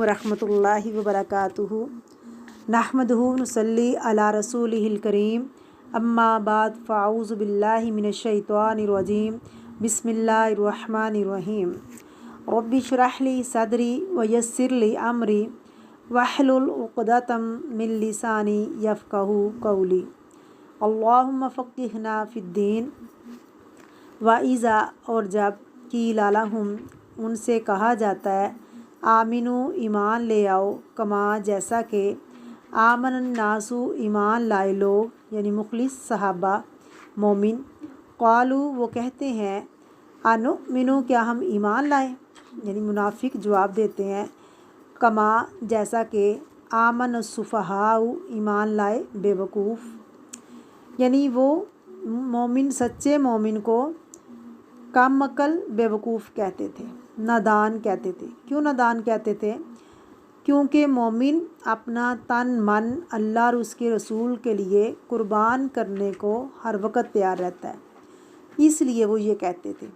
वरहमतुल्लाहि वबरकातुहु नहमदुहु नुसल्ली अला रसूलिहिल करीम अम्मा बाद फ़ाऊज़ु बिल्लाहि मिनश्शैतानिर्रजीम बिस्मिल्लाहिर्रहमानिर्रहीम रब्बि इश्रह ली सदरी व यस्सिर ली अमरी वहलुल उक़दतम मिन लिसानी यफ़क़हू क़ौली अल्लाहुम्मा फ़क़्क़िहना फ़िद्दीन व इज़ा और जब क़ीला लहुम उनसे कहा जाता है आमिनू ईमान ले आओ कमा जैसा कि आमन नासु ईमान लाए लोग यानी मुखलिस सहाबा मोमिन क़ालू वो कहते हैं अनुमिनु क्या हम ईमान लाए यानी मुनाफिक जवाब देते हैं कमा जैसा कि आमन सुफ़हाउ ईमान लाए बेवकूफ़ यानी वो मोमिन सच्चे मोमिन को कम अकल बेवकूफ़ कहते थे, नादान कहते थे। क्यों नादान कहते थे? क्योंकि मोमिन अपना तन मन अल्लाह और उसके रसूल के लिए कुर्बान करने को हर वक्त तैयार रहता है, इसलिए वो ये कहते थे।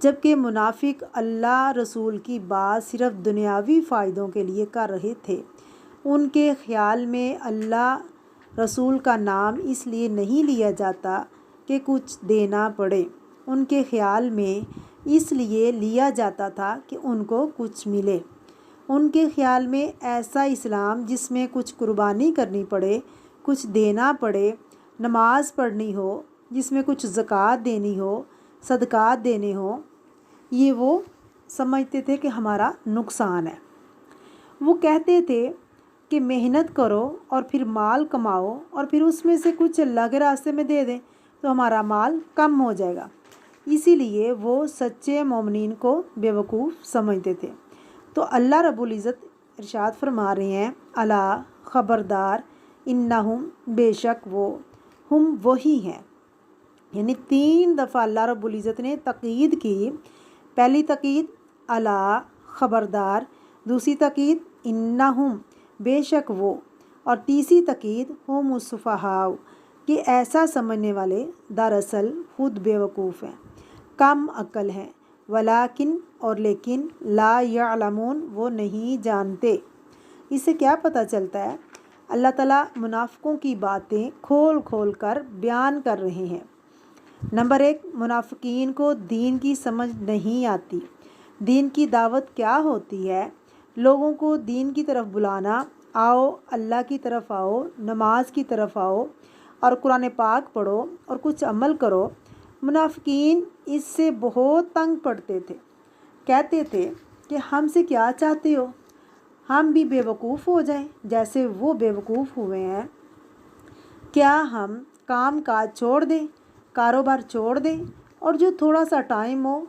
जबकि मुनाफिक अल्लाह रसूल की बात सिर्फ़ दुनियावी फ़ायदों के लिए कर रहे थे। उनके ख़्याल में अल्लाह रसूल का नाम इसलिए नहीं लिया जाता कि कुछ देना पड़े, उनके ख़्याल में इसलिए लिया जाता था कि उनको कुछ मिले। उनके ख़्याल में ऐसा इस्लाम जिसमें कुछ कुर्बानी करनी पड़े, कुछ देना पड़े, नमाज पढ़नी हो, जिसमें कुछ ज़कात देनी हो, सदक़ात देने हो, ये वो समझते थे कि हमारा नुकसान है। वो कहते थे कि मेहनत करो और फिर माल कमाओ और फिर उसमें से कुछ अल्लाह के रास्ते में दे दें तो हमारा माल कम हो जाएगा। इसीलिए वो सच्चे मोमिनीन को बेवकूफ़ समझते थे। तो अल्लाह रब्बुल इज़्ज़त इरशाद फरमा रहे हैं अला ख़बरदार इन्नहुम बेशक वो हम वही हैं। यानी 3 दफ़ा अल्लाह रब्बुल इज़्ज़त ने तकीद की। पहली तकीद अला ख़बरदार, दूसरी तकीद इन्नहुम बेशक वो, और तीसरी तकीद हुम सुफ़हाउ कि ऐसा समझने वाले दरअसल खुद बेवकूफ़ हैं, कम अकल हैं, वलाकिन और लेकिन ला यअलमून वो नहीं जानते। इससे क्या पता चलता है? अल्लाह ताला मुनाफ़िकों की बातें खोल खोल कर बयान कर रहे हैं। नंबर 1, मुनाफ़िकीन को दीन की समझ नहीं आती। दीन की दावत क्या होती है? लोगों को दीन की तरफ बुलाना, आओ अल्लाह की तरफ आओ, नमाज की तरफ आओ और कुरान पाक पढ़ो और कुछ अमल करो। मुनाफ़िकीन इससे बहुत तंग पड़ते थे। कहते थे कि हमसे क्या चाहते हो? हम भी बेवकूफ़ हो जाएं जैसे वो बेवकूफ़ हुए हैं। क्या हम काम काज छोड़ दें, कारोबार छोड़ दें और जो थोड़ा सा टाइम हो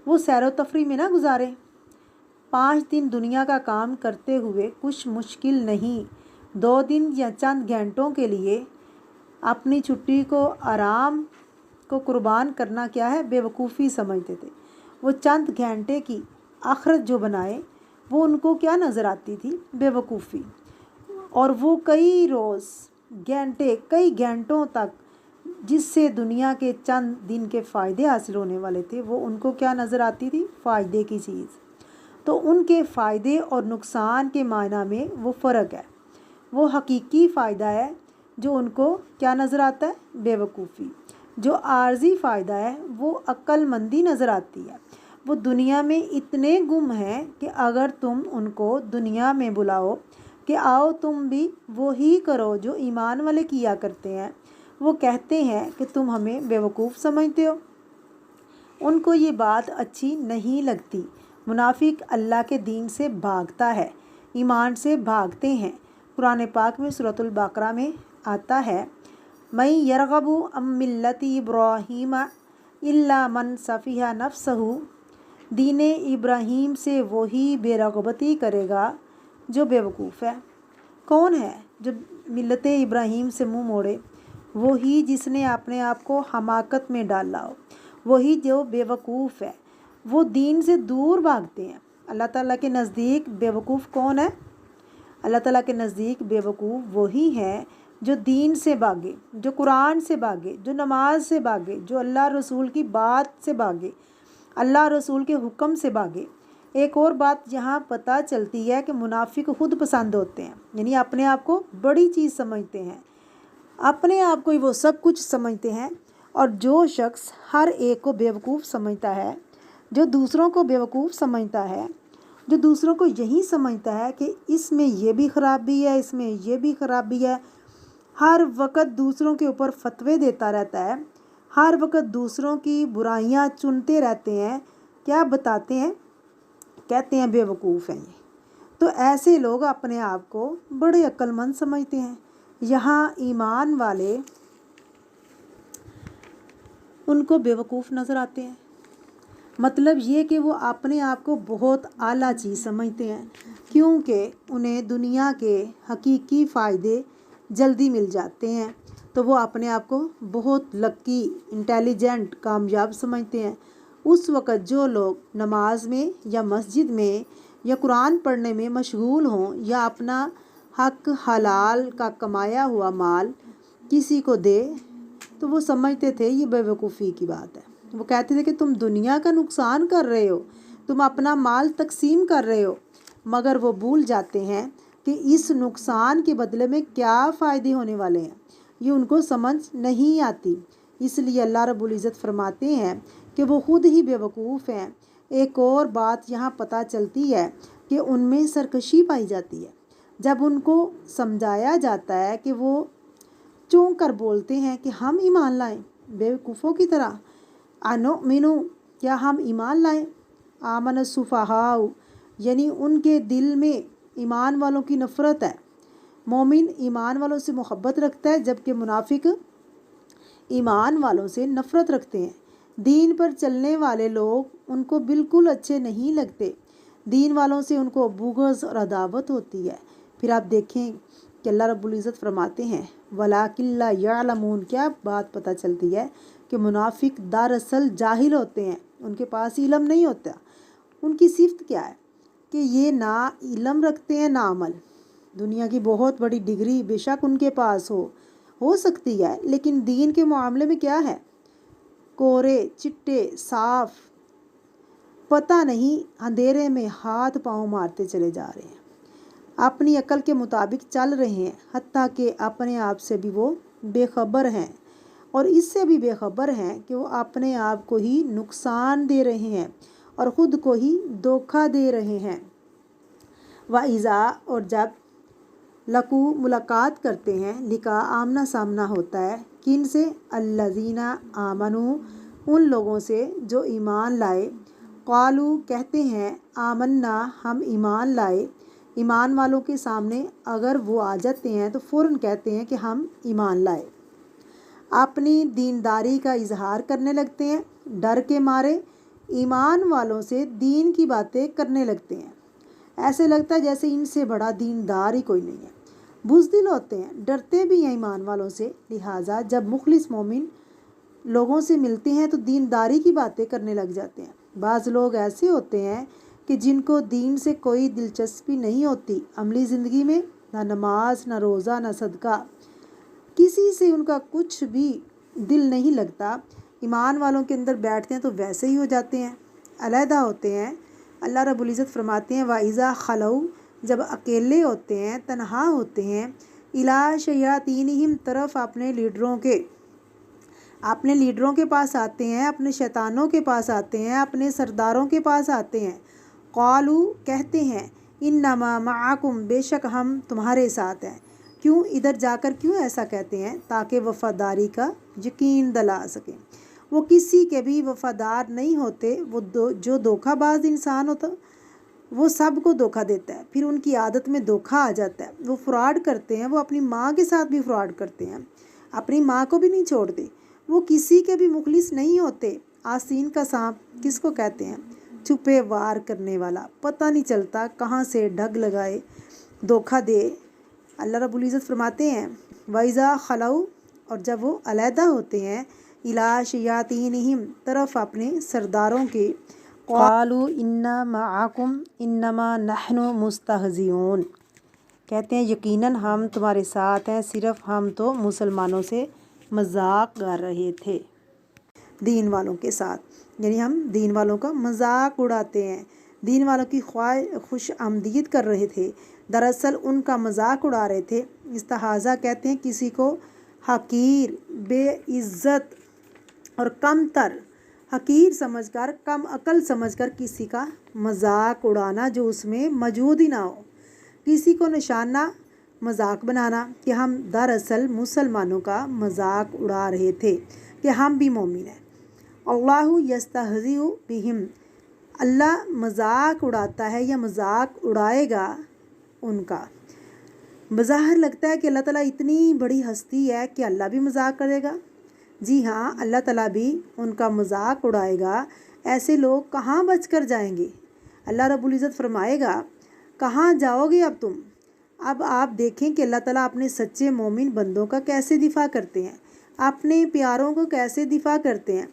वो सैर व तफरी में ना गुजारें? 5 दिन दुनिया का काम करते हुए कुछ मुश्किल नहीं, 2 दिन या चंद घंटों के लिए अपनी छुट्टी को आराम को कुर्बान करना क्या है? बेवकूफ़ी समझते थे। वो चंद घंटे की आखिरत जो बनाए वो उनको क्या नज़र आती थी? बेवकूफ़ी। और वो कई रोज़ घंटे कई घंटों तक जिससे दुनिया के चंद दिन के फ़ायदे हासिल होने वाले थे वो उनको क्या नज़र आती थी? फ़ायदे की चीज़। तो उनके फ़ायदे और नुकसान के मायना में वो फ़र्क है। वो हकीकी फ़ायदा है जो उनको क्या नज़र आता है? बेवकूफ़ी। जो आर्जी फ़ायदा है वो अक्लमंदी नज़र आती है। वो दुनिया में इतने गुम हैं कि अगर तुम उनको दुनिया में बुलाओ कि आओ तुम भी वही करो जो ईमान वाले किया करते हैं, वो कहते हैं कि तुम हमें बेवकूफ़ समझते हो। उनको ये बात अच्छी नहीं लगती। मुनाफिक अल्लाह के दीन से भागता है, ईमान से भागते हैं। कुरान पाक में सूरतुल बकरा में आता है मई यरगबु अम मिल्लति इब्राहीम इल्ला मन सफ़िहा नफ्सहु, दीन इब्राहीम से वही बेरगबती करेगा जो बेवकूफ़ है। कौन है जो मिल्लत इब्राहीम से मुँह मोड़े? वही जिसने अपने आप को हमाकत में डाला हो, वही जो बेवकूफ़ है। वो दीन से दूर भागते हैं। अल्लाह ताला के नज़दीक बेवकूफ़ कौन है? अल्लाह ताला के नज़दीक बेवकूफ़ वही है जो दीन से भागे, जो कुरान से भागे, जो नमाज से भागे, जो अल्लाह रसूल की बात से भागे, अल्लाह रसूल के हुक्म से भागे। एक और बात यहाँ पता चलती है कि मुनाफिक खुद पसंद होते हैं, यानी अपने आप को बड़ी चीज़ समझते हैं, अपने आप को ही वो सब कुछ समझते हैं। और जो शख्स हर एक को बेवकूफ़ समझता है, जो दूसरों को बेवकूफ़ समझता है, जो दूसरों को यही समझता है कि इसमें ये भी ख़राबी है, इसमें ये भी ख़राबी है, हर वक्त दूसरों के ऊपर फतवे देता रहता है, हर वक्त दूसरों की बुराइयां चुनते रहते हैं, क्या बताते हैं, कहते हैं बेवकूफ़ हैं ये। तो ऐसे लोग अपने आप को बड़े अक्लमंद समझते हैं। यहाँ ईमान वाले उनको बेवकूफ़ नज़र आते हैं। मतलब ये कि वो अपने आप को बहुत आला चीज़ समझते हैं, क्योंकि उन्हें दुनिया के हकीकी फ़ायदे जल्दी मिल जाते हैं, तो वो अपने आप को बहुत लकी, इंटेलिजेंट, कामयाब समझते हैं। उस वक़्त जो लोग नमाज में या मस्जिद में या कुरान पढ़ने में मशगूल हों या अपना हक हलाल का कमाया हुआ माल किसी को दे, तो वो समझते थे ये बेवकूफ़ी की बात है। वो कहते थे कि तुम दुनिया का नुकसान कर रहे हो, तुम अपना माल तकसीम कर रहे हो, मगर वो भूल जाते हैं कि इस नुकसान के बदले में क्या फ़ायदे होने वाले हैं, ये उनको समझ नहीं आती। इसलिए अल्लाह रब्बुल इज़्ज़त फरमाते हैं कि वो खुद ही बेवकूफ़ हैं। एक और बात यहाँ पता चलती है कि उनमें सरकशी पाई जाती है। जब उनको समझाया जाता है कि वो चौंक कर बोलते हैं कि हम ईमान लाएं, बेवकूफ़ों की तरह, अनुमिनु, क्या हम ईमान लाएं, आमन सुफ़हाउ, यानी उनके दिल में ईमान वालों की नफ़रत है। मोमिन ईमान वालों से मोहब्बत रखता है, जबकि मुनाफिक ईमान वालों से नफ़रत रखते हैं। दीन पर चलने वाले लोग उनको बिल्कुल अच्छे नहीं लगते, दीन वालों से उनको बुग़्ज़ और अदावत होती है। फिर आप देखें कि अल्लाह रब्बुल इज़्ज़त फरमाते हैं वलाकिन ला यअलमून, क्या बात पता चलती है कि मुनाफिक दरअसल जाहिल होते हैं, उनके पास इल्म नहीं होता। उनकी सिफ़त क्या है कि ये ना इल्म रखते हैं ना अमल। दुनिया की बहुत बड़ी डिग्री बेशक उनके पास हो सकती है, लेकिन दीन के मामले में क्या है, कोरे चिट्टे साफ, पता नहीं अंधेरे में हाथ पांव मारते चले जा रहे हैं, अपनी अकल के मुताबिक चल रहे हैं, हत्ता कि अपने आप से भी वो बेखबर हैं, और इससे भी बेखबर हैं कि वो अपने आप को ही नुकसान दे रहे हैं और ख़ुद को ही धोखा दे रहे हैं। वाइज़ा, और जब लकू मुलाकात करते हैं, लिका आमना सामना होता है, किन से, अल्लज़ीना आमनू, उन लोगों से जो ईमान लाए, क़ालू, कहते हैं, आमन्ना, हम ईमान लाए। ईमान वालों के सामने अगर वो आ जाते हैं तो फ़ौरन कहते हैं कि हम ईमान लाए, अपनी दीनदारी का इजहार करने लगते हैं, डर के मारे ईमान वालों से दीन की बातें करने लगते हैं। ऐसे लगता है जैसे इनसे बड़ा दीनदार ही कोई नहीं है। बुज़दिल होते हैं, डरते भी हैं ईमान वालों से, लिहाजा जब मुखलिस मोमिन लोगों से मिलते हैं तो दीनदारी की बातें करने लग जाते हैं। बाज़ लोग ऐसे होते हैं कि जिनको दीन से कोई दिलचस्पी नहीं होती, अमली ज़िंदगी में ना नमाज, ना रोज़ा, ना सदका, किसी से उनका कुछ भी दिल नहीं लगता। ईमान वालों के अंदर बैठते हैं तो वैसे ही हो जाते हैं, अलहदा होते हैं। अल्लाह रब्बुल इज़्ज़त फरमाते हैं वाइज़ा खलऊ, जब अकेले होते हैं, तन्हा होते हैं, इला शयातीनिहिम, तरफ अपने लीडरों के पास आते हैं, अपने शैतानों के पास आते हैं, अपने सरदारों के पास आते हैं। क़ालू, कहते हैं, इन्नमा मआकुम, बेशक हम तुम्हारे साथ हैं। क्यों, इधर जाकर क्यों ऐसा कहते हैं, ताकि वफ़ादारी का यकीन दिला सकें। वो किसी के भी वफ़ादार नहीं होते। वो जो धोखाबाज इंसान होता वो सबको धोखा देता है, फिर उनकी आदत में धोखा आ जाता है, वो फ्रॉड करते हैं। वो अपनी माँ के साथ भी फ्रॉड करते हैं, अपनी माँ को भी नहीं छोड़ते। वो किसी के भी मुखलिस नहीं होते। आसीन का सांप किसको कहते हैं, छुपे वार करने वाला, पता नहीं चलता कहाँ से ढग लगाए धोखा दे। अल्लाह रब्बुल इज़्ज़त फरमाते हैं वाइज़ा खलऊ, और जब वो अलहदा होते हैं, इला शयातीनिहिम, तरफ अपने सरदारों के, क़ालू इन्ना मआकुम इन्नमा नहनु मुस्तहज़िऊन, कहते हैं यकीनन हम तुम्हारे साथ हैं, सिर्फ़ हम तो मुसलमानों से मजाक कर रहे थे, दीन वालों के साथ, यानी हम दीन वालों का मजाक उड़ाते हैं, दीन वालों की खुश आमदीद कर रहे थे, दरअसल उनका मजाक उड़ा रहे थे। इस्तेहाज़ा कहते हैं किसी को हकीर, बेइज्जत और कमतर, हकीर समझकर, कम अकल समझकर किसी का मजाक उड़ाना जो उसमें मौजूद ही ना हो। किसी को निशाना मजाक बनाना कि हम दरअसल मुसलमानों का मजाक उड़ा रहे थे कि हम भी मोमिन हैं। अल्लाहु यस्तहज़िउ बिहिम, अल्लाह मजाक उड़ाता है या मजाक उड़ाएगा उनका। बज़ाहिर लगता है कि अल्लाह ताला इतनी बड़ी हस्ती है कि अल्लाह भी मजाक करेगा। जी हाँ, अल्लाह ताला भी उनका मजाक उड़ाएगा। ऐसे लोग कहाँ बच कर जाएंगे? अल्लाह रब्बुल इज़्ज़त फरमाएगा, कहाँ जाओगे अब तुम? अब आप देखें कि अल्लाह ताला अपने सच्चे मोमिन बंदों का कैसे दिफा करते हैं, अपने प्यारों को कैसे दिफा करते हैं।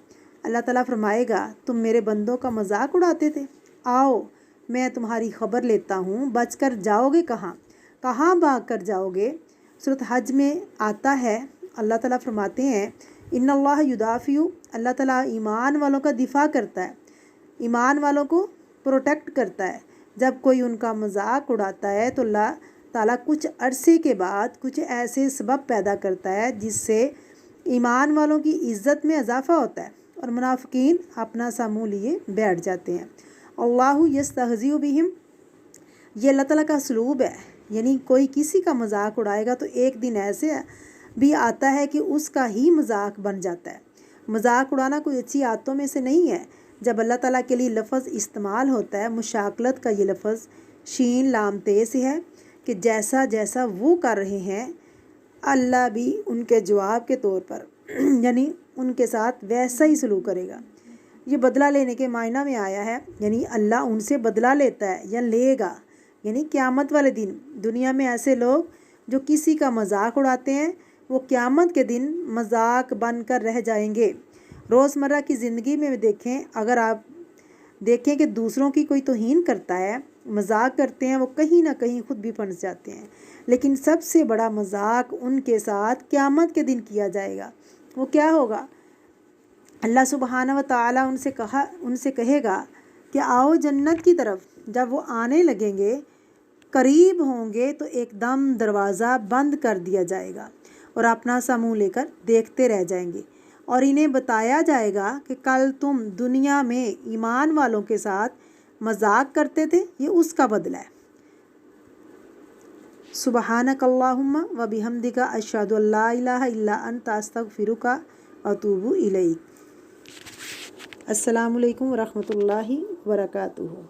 अल्लाह ताला फरमाएगा, तुम मेरे बंदों का मजाक उड़ाते थे, आओ मैं तुम्हारी ख़बर लेता हूँ, बच कर जाओगे कहाँ, कहाँ भाग कर जाओगे। सूरत हज में आता है, अल्लाह ताला फरमाते हैं, इन्नल्लाह युदाफ़िउ, अल्लाह ताला ईमान वालों का दिफा करता है, ईमान वालों को प्रोटेक्ट करता है। जब कोई उनका मजाक उड़ाता है तो अल्लाह ताला कुछ अरसे के बाद कुछ ऐसे सबब पैदा करता है जिससे ईमान वालों की इज़्ज़त में इजाफ़ा होता है और मुनाफिकीन अपना सा मुँह लिए बैठ जाते हैं। अल्लाहु यस्तहज़िउ बिहिम, ये अल्लाह ताला का सलूब है, यानी कोई किसी का मजाक उड़ाएगा तो एक दिन ऐसे भी आता है कि उसका ही मजाक बन जाता है। मजाक उड़ाना कोई अच्छी आदतों में से नहीं है। जब अल्लाह ताला के लिए लफ्ज़ इस्तेमाल होता है, मुशाकलत का ये लफ्ज़ शीन लाम ते से है कि जैसा जैसा वो कर रहे हैं अल्लाह भी उनके जवाब के तौर पर यानी उनके साथ वैसा ही सलूक करेगा। ये बदला लेने के मायना में आया है, यानी अल्लाह उनसे बदला लेता है या लेगा, यानी क़यामत वाले दिन। दुनिया में ऐसे लोग जो किसी का मजाक उड़ाते हैं वो क़यामत के दिन मजाक बन कर रह जाएंगे। रोज़मर्रा की ज़िंदगी में देखें, अगर आप देखें कि दूसरों की कोई तौहीन करता है, मजाक करते हैं, वो कहीं ना कहीं खुद भी फंस जाते हैं। लेकिन सबसे बड़ा मजाक उनके साथ क़यामत के दिन किया जाएगा। वो क्या होगा? अल्लाह सुब्हाना व तआला उनसे कहेगा कि आओ जन्नत की तरफ। जब वो आने लगेंगे, करीब होंगे, तो एकदम दरवाज़ा बंद कर दिया जाएगा और अपना सा मुँह लेकर देखते रह जाएंगे और इन्हें बताया जाएगा कि कल तुम दुनिया में ईमान वालों के साथ मजाक करते थे, ये उसका बदला है। सुबहानक अल्लाहुम्मा व बिहम्दिका अशहदु अल्ला इलाहा इल्ला अंता अस्तगफिरुका व अतूबु इलैक। अस्सलामु अलैकुम व रहमतुल्लाहि व बरकातुहू।